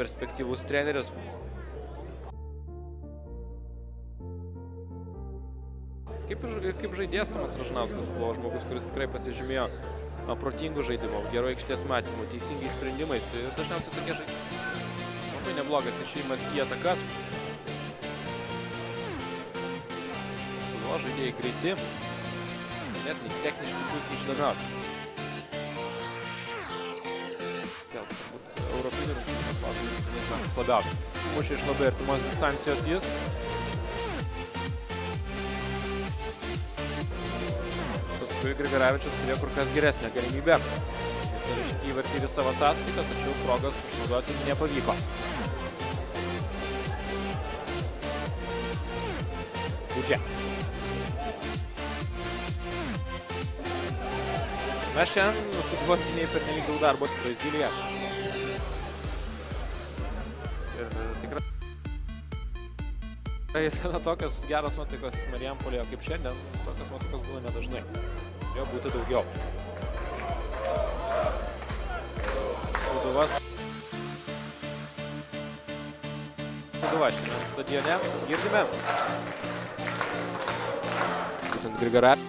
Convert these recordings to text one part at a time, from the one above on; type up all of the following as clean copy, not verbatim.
perspektyvus treneris. Kaip žaidėjas Tomas Ražanauskas buvo žmogus, kuris tikrai pasižymėjo protingų žaidimų, gero aikštės matymų, teisingais sprendimais ir dažniausiai tokie žaidimai. Labai neblogas išėjimas į atakas. Sulo žaidėjai greiti, net techniškai puikiai išdamiausias. Vėl turbūt europinių rungtynių pasaulyje labiausiai. Mušė iš labai artimos distancijos jis. Paskui Grigaravičius turėjo kur kas geresnę galimybę. Jis įrašyti įvartį į savo sąskaitą, tačiau progas išnaudoti nepavyko. Budžia. Mes šiandien Sūduvos gynėjai pernelyg daug darbo Brazilija. Ir tikrai tokios geros nuotaikos Marijampolėje kaip šiandien, tokios nuotaikos būna nedažnai. Turėjo būti daugiau. Sūduvas. Sūduva šiandien stadione. Girdime. Būtent Grigaravičius,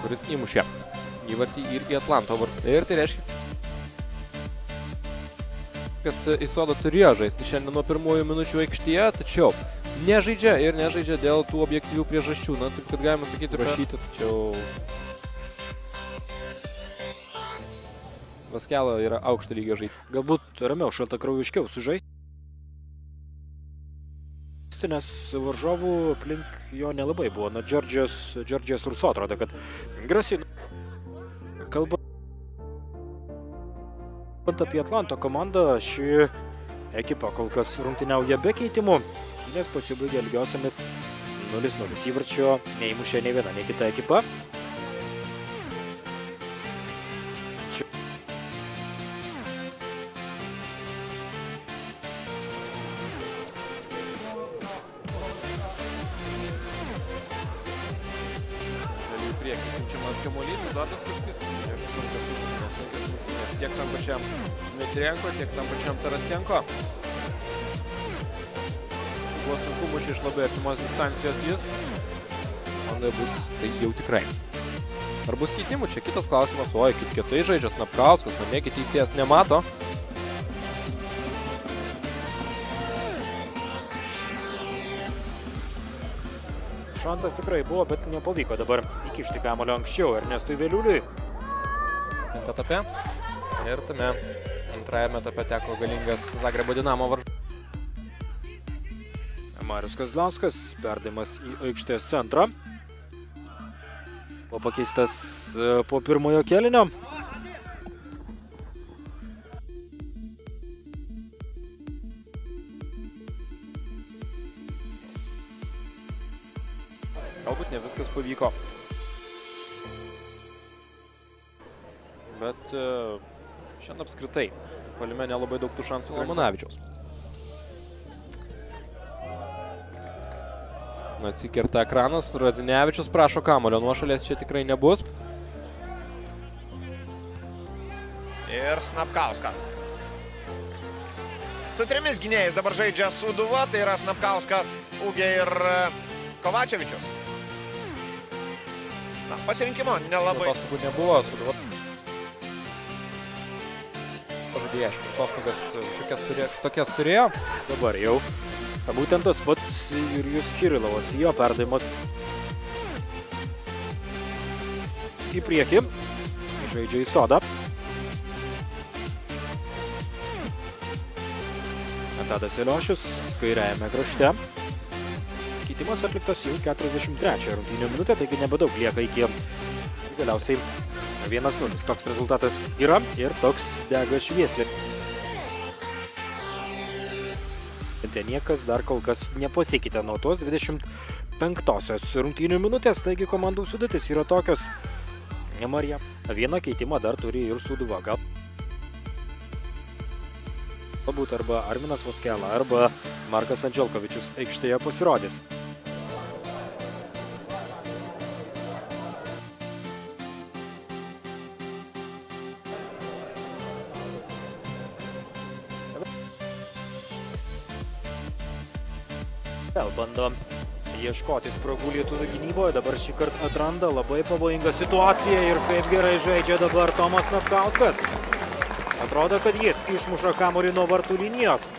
kuris įmušė įvartį irgi Atlanto vartų. Ir tai reiškia, kad Isoda turėjo žaisti šiandien nuo pirmųjų minučių aikštėje, tačiau nežaidžia ir nežaidžia dėl tų objektyvių priežasčių. Na, taip kad galima sakyti rašyti, tačiau Vaskelo yra aukšto lygio žaidėjas. Galbūt ramiau, šaltakraujiškiau sužaisti, nes varžovų aplink jo nelabai buvo. Na, Džordžijas Ruso atrodo, kad grasino. Kalbant apie Atlanto komandą, ši ekipa kol kas rungtyniauja be keitimų, nes pasibaigė lygiosiamis 0-0. Įvarčio neįmušė nei viena, nei kita ekipa. Priekį siunčiamas kamuolys, Eduardas Kučkis. Sunkias tiek tam pačiam Dmitrienko, tiek tam pačiam Tarasenko. Buvo sunku mušė iš labai artimos distancijos jis. Onda bus tai jau tikrai. Ar bus keitimų? Čia kitas klausimas. Oi, kaip kietai žaidžia Snapkauskas, namie teisėjas nemato. Šansas tikrai buvo, bet nepavyko dabar įkišti kamuolio anksčiau Ernestui Veliuliui. Etape. Ir tame antrajame etape teko galingas Zagrebo Dinamo varžovas. Marius Kazlauskas, perdavimas į aikštės centrą. Buvo pakeistas po pirmojo kėlinio. Galbūt ne viskas pavyko. Bet šiandien apskritai puolime nelabai daug tų šansų Lamunavičiaus. Atsikerta ekranas, Radzinevičius prašo kamuolio, nuošalės čia tikrai nebus. Ir Snapkauskas. Su trimis gynėjais dabar žaidžia Sūduva, tai yra Snapkauskas, Ūgė ir Kovačevičius. Na, pasirinkimo nelabai. Atostogų nebuvo, Sūduva. Pažadėjai, atostogas tokias turėjo. Dabar jau būtent tas pats Jurijus Kirilovas, jo perdavimas į priekį, žaidžia į Sodą. Tadas Eliošius kairiajame krašte. Keitimas atliktas jau 43 rungtynių minutę, taigi nebedaug lieka iki galiausiai 1-0. Toks rezultatas yra ir toks dega šviesliai. Niekas dar kol kas nepasikeitė nuo tos 25-osios rungtynių minutės, taigi komandų sudėtis yra tokios. Marija, vieną keitimą dar turi ir Sūduva. Galbūt arba Arminas Vaskela, arba Markas Andželkovičius aikštėje pasirodys. Vėl bando ieškoti spragų lietuvių gynyboje, dabar šį kartą atranda labai pavojingą situaciją ir kaip gerai žaidžia dabar Tomas Napkauskas. Atrodo, kad jis išmuša kamuolį nuo vartų linijos.